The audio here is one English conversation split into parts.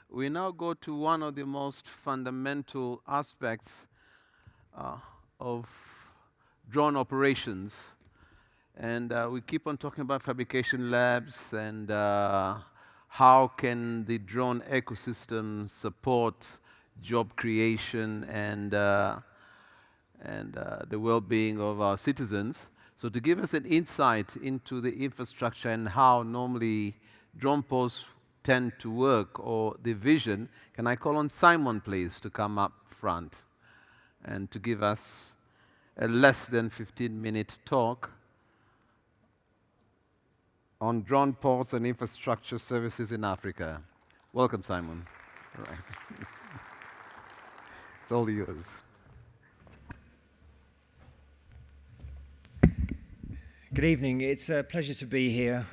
we now go to one of the most fundamental aspects of drone operations. And we keep on talking about fabrication labs and how can the drone ecosystem support job creation and the well-being of our citizens. So to give us an insight into the infrastructure and how normally Droneports tend to work, or the vision, can I call on Simon, please, to come up front and to give us a less than 15-minute talk on Droneports and infrastructure services in Africa. Welcome, Simon. All right. It's all yours. Good evening. It's a pleasure to be here.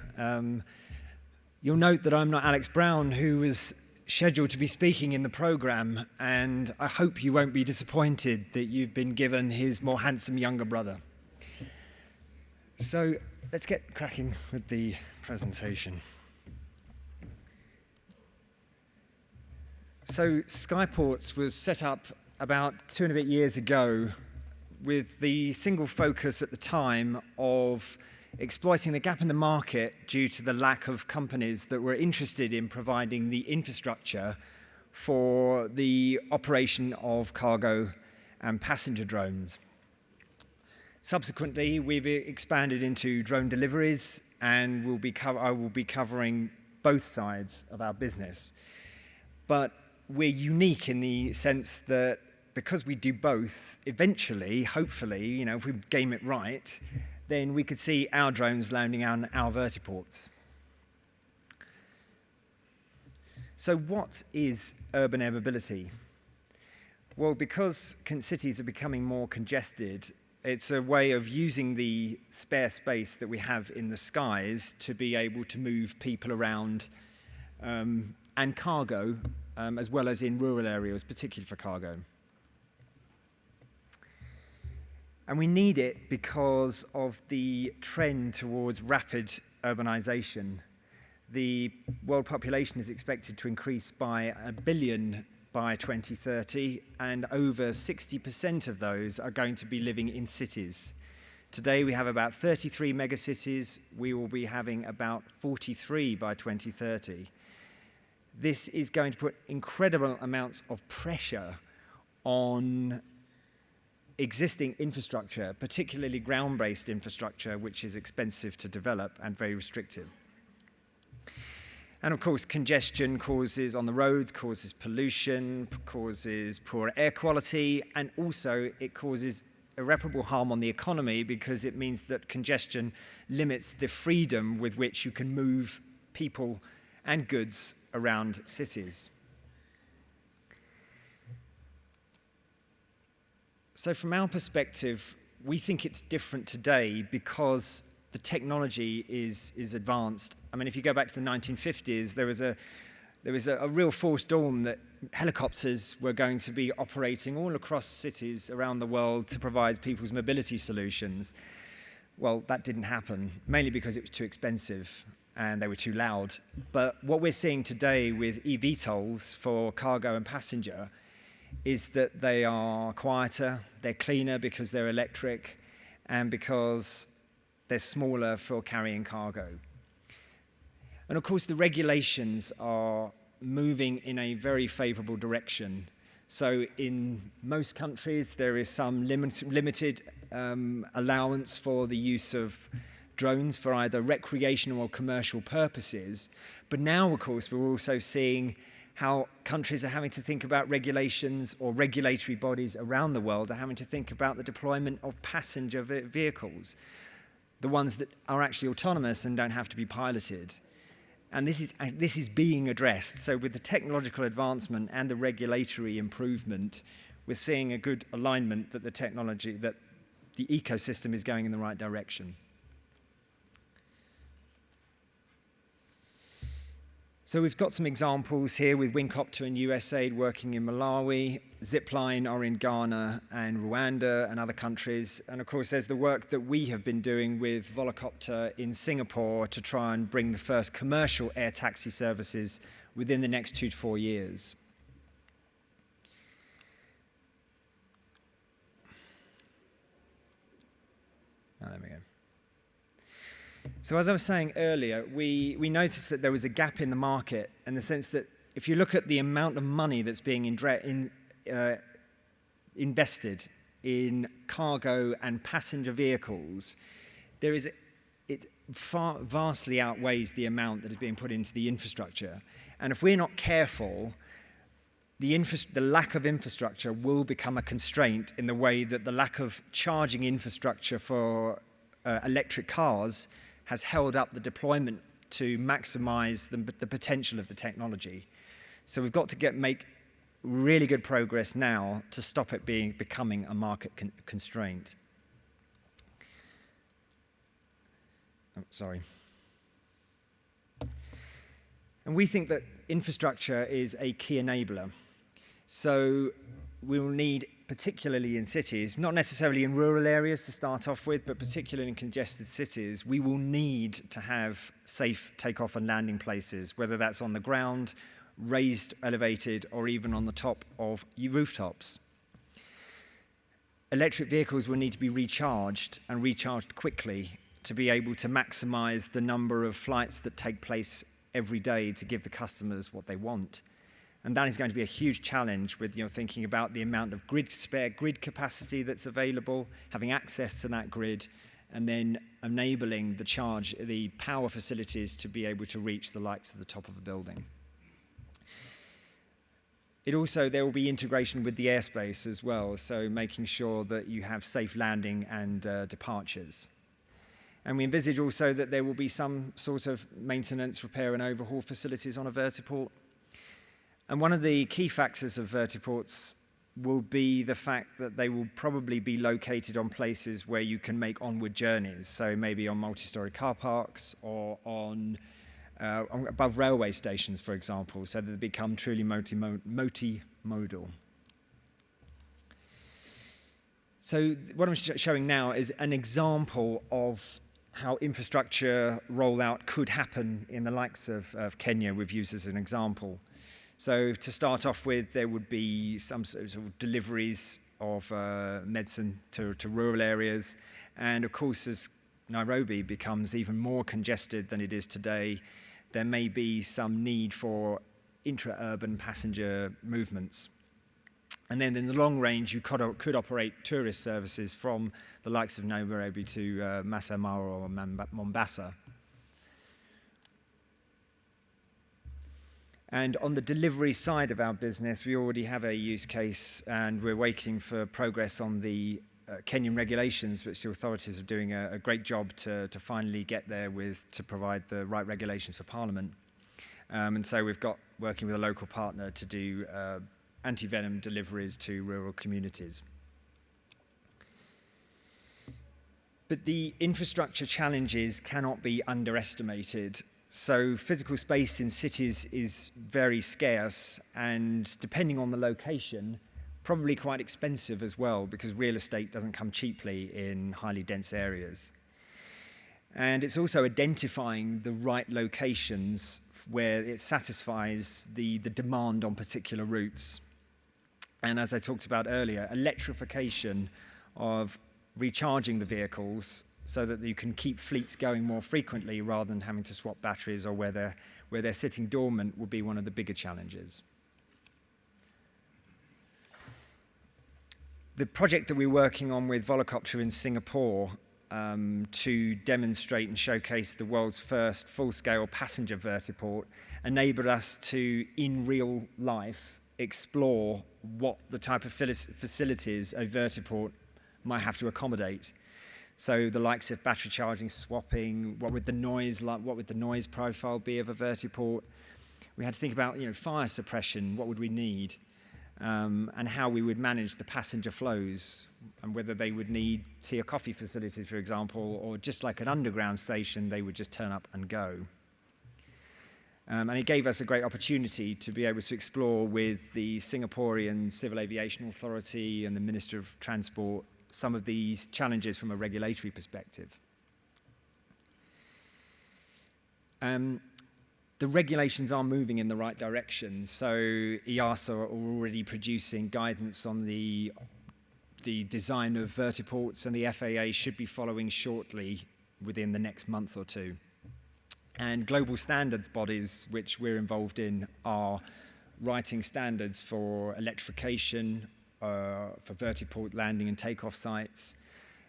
You'll note that I'm not Alex Brown, who was scheduled to be speaking in the program, and I hope you won't be disappointed that you've been given his more handsome younger brother. So let's get cracking with the presentation. So Skyports was set up about 2 and a bit years ago with the single focus at the time of exploiting the gap in the market due to the lack of companies that were interested in providing the infrastructure for the operation of cargo and passenger drones. Subsequently, we've expanded into drone deliveries, and I will be covering both sides of our business. But we're unique in the sense that because we do both, eventually, hopefully, if we game it right, then we could see our drones landing on our vertiports. So what is urban air mobility? Well, because cities are becoming more congested, it's a way of using the spare space that we have in the skies to be able to move people around and cargo, as well as in rural areas, particularly for cargo. And we need it because of the trend towards rapid urbanization. The world population is expected to increase by 1 billion by 2030, and over 60% of those are going to be living in cities. Today we have about 33 megacities. We will be having about 43 by 2030. This is going to put incredible amounts of pressure on existing infrastructure, particularly ground-based infrastructure, which is expensive to develop and very restrictive. And of course, congestion on the roads causes pollution, causes poor air quality, and also it causes irreparable harm on the economy because it means that congestion limits the freedom with which you can move people and goods around cities. So from our perspective, we think it's different today because the technology is advanced. I mean, if you go back to the 1950s, there was a real false dawn that helicopters were going to be operating all across cities around the world to provide people's mobility solutions. Well, that didn't happen, mainly because it was too expensive and they were too loud. But what we're seeing today with eVTOLs for cargo and passenger is that they are quieter, they're cleaner because they're electric, and because they're smaller for carrying cargo. And of course, the regulations are moving in a very favorable direction. So in most countries, there is some limited allowance for the use of drones for either recreational or commercial purposes. But now, of course, we're also seeing how countries are having to think about regulations, or regulatory bodies around the world are having to think about the deployment of passenger vehicles, the ones that are actually autonomous and don't have to be piloted. And this is being addressed. So with the technological advancement and the regulatory improvement, we're seeing a good alignment that the ecosystem is going in the right direction. So we've got some examples here with Wingcopter and USAID working in Malawi, Zipline are in Ghana and Rwanda and other countries. And of course, there's the work that we have been doing with Volocopter in Singapore to try and bring the first commercial air taxi services within the next 2 to 4 years. Oh, there we go. So as I was saying earlier, we noticed that there was a gap in the market in the sense that if you look at the amount of money that's being invested in cargo and passenger vehicles, it vastly outweighs the amount that is being put into the infrastructure. And if we're not careful, the lack of infrastructure will become a constraint in the way that the lack of charging infrastructure for electric cars has held up the deployment to maximize the potential of the technology. So we've got to make really good progress now to stop it becoming a market constraint. Oh, sorry. And we think that infrastructure is a key enabler. So we will need, particularly in cities, not necessarily in rural areas to start off with, but particularly in congested cities, we will need to have safe takeoff and landing places, whether that's on the ground, raised, elevated, or even on the top of rooftops. Electric vehicles will need to be recharged and recharged quickly to be able to maximize the number of flights that take place every day to give the customers what they want. And that is going to be a huge challenge with thinking about the amount of spare grid capacity that's available, having access to that grid, and then enabling the power facilities to be able to reach the likes of the top of a building. There will be integration with the airspace as well, so making sure that you have safe landing and departures. And we envisage also that there will be some sort of maintenance, repair, and overhaul facilities on a vertiport. And one of the key factors of vertiports will be the fact that they will probably be located on places where you can make onward journeys. So maybe on multi-story car parks or on above railway stations, for example, so that they become truly multimodal. So what I'm showing now is an example of how infrastructure rollout could happen in the likes of Kenya, we've used as an example. So to start off with, there would be some sort of deliveries of medicine to rural areas. And of course, as Nairobi becomes even more congested than it is today, there may be some need for intra-urban passenger movements. And then in the long range, you could operate tourist services from the likes of Nairobi to Masai Mara or Mombasa. And on the delivery side of our business, we already have a use case, and we're waiting for progress on the Kenyan regulations, which the authorities are doing a great job to finally get there to provide the right regulations for Parliament. And so we've got working with a local partner to do anti-venom deliveries to rural communities. But the infrastructure challenges cannot be underestimated. So physical space in cities is very scarce, and depending on the location, probably quite expensive as well, because real estate doesn't come cheaply in highly dense areas. And it's also identifying the right locations where it satisfies the demand on particular routes. And as I talked about earlier, electrification of recharging the vehicles so that you can keep fleets going more frequently rather than having to swap batteries, or where they're sitting dormant will be one of the bigger challenges. The project that we're working on with Volocopter in Singapore to demonstrate and showcase the world's first full-scale passenger vertiport enabled us to, in real life, explore what the type of facilities a vertiport might have to accommodate. So the likes of battery charging, swapping, what would the noise profile be of a vertiport? We had to think about fire suppression, what would we need, and how we would manage the passenger flows, and whether they would need tea or coffee facilities, for example, or just like an underground station, they would just turn up and go. And it gave us a great opportunity to be able to explore with the Singaporean Civil Aviation Authority and the Minister of Transport some of these challenges from a regulatory perspective. The regulations are moving in the right direction. So EASA are already producing guidance on the design of vertiports, and the FAA should be following shortly within the next month or two. And global standards bodies, which we're involved in, are writing standards for electrification, for vertiport landing and takeoff sites.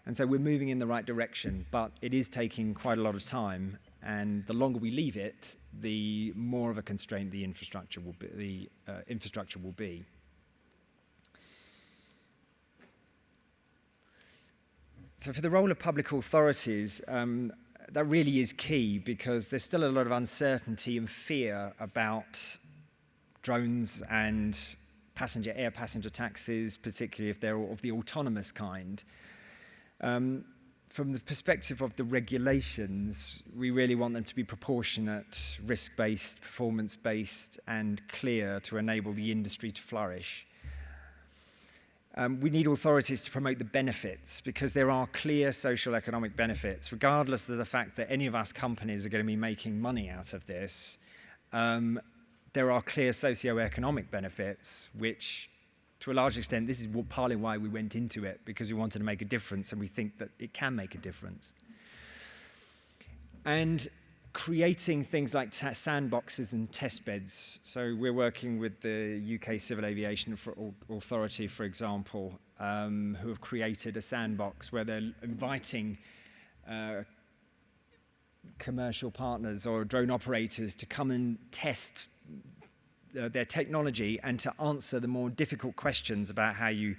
And so we're moving in the right direction, but it is taking quite a lot of time. And the longer we leave it, the more of a constraint the infrastructure will be. So for the role of public authorities, that really is key, because there's still a lot of uncertainty and fear about drones and air passenger taxis, particularly if they're of the autonomous kind. From the perspective of the regulations, we really want them to be proportionate, risk-based, performance-based, and clear to enable the industry to flourish. We need authorities to promote the benefits, because there are clear social economic benefits, regardless of the fact that any of us companies are going to be making money out of this. There are clear socio-economic benefits, which, to a large extent, this is partly why we went into it, because we wanted to make a difference, and we think that it can make a difference. And creating things like sandboxes and test beds. So we're working with the UK Civil Aviation Authority, for example, who have created a sandbox where they're inviting commercial partners or drone operators to come and test their technology and to answer the more difficult questions about how you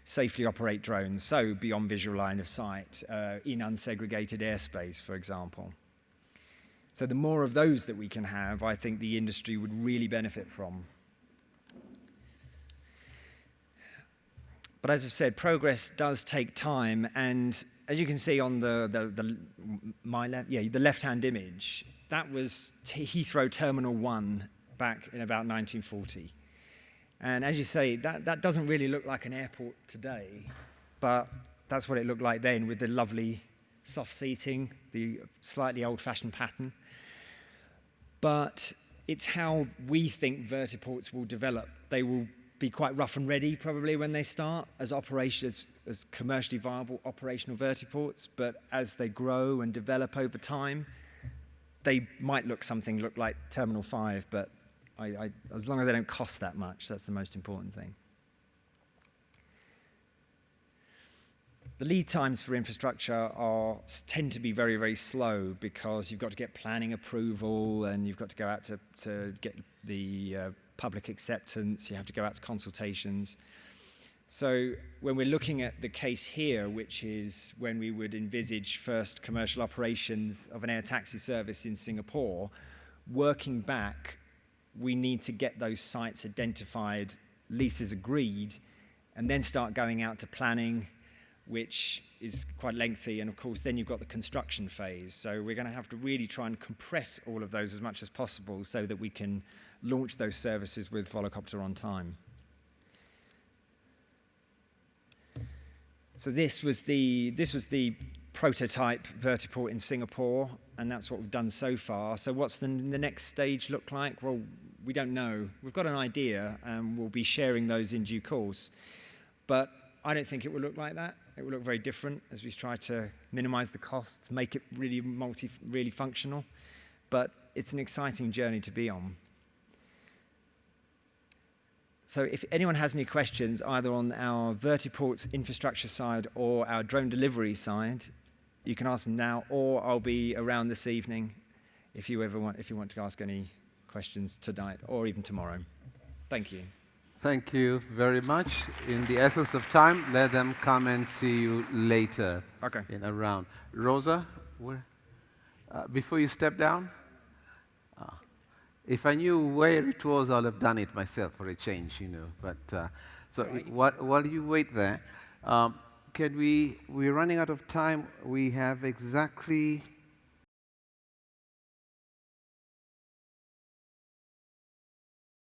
safely operate drones, so beyond visual line of sight, in unsegregated airspace, for example. So the more of those that we can have, I think the industry would really benefit from. But as I've said, progress does take time, and as you can see on the left-hand image, that was Heathrow Terminal 1 back in about 1940. And as you say, that doesn't really look like an airport today, but that's what it looked like then, with the lovely soft seating, the slightly old-fashioned pattern. But it's how we think vertiports will develop. They will be quite rough and ready probably when they start as commercially viable operational vertiports, but as they grow and develop over time, they might look like Terminal 5, but as long as they don't cost that much, that's the most important thing. The lead times for infrastructure tend to be very, very slow, because you've got to get planning approval, and you've got to go out to get the public acceptance, you have to go out to consultations. So when we're looking at the case here, which is when we would envisage first commercial operations of an air taxi service in Singapore, working back, we need to get those sites identified, leases agreed, and then start going out to planning, which is quite lengthy, and of course then you've got the construction phase. So we're going to have to really try and compress all of those as much as possible so that we can launch those services with Volocopter on time. So this was the prototype vertiport in Singapore, and that's what we've done so far. So what's the next stage look like? Well, we don't know. We've got an idea, and we'll be sharing those in due course. But I don't think it will look like that. It will look very different as we try to minimize the costs, make it really functional. But it's an exciting journey to be on. So if anyone has any questions, either on our vertiports infrastructure side or our drone delivery side, you can ask them now, or I'll be around this evening if you want to ask any questions tonight or even tomorrow. Thank you. Thank you very much. In the essence of time, let them come and see you later. Okay. In a round. Rosa, before you step down, if I knew where it was, I'll have done it myself for a change, But so while you wait there, we're running out of time. We have exactly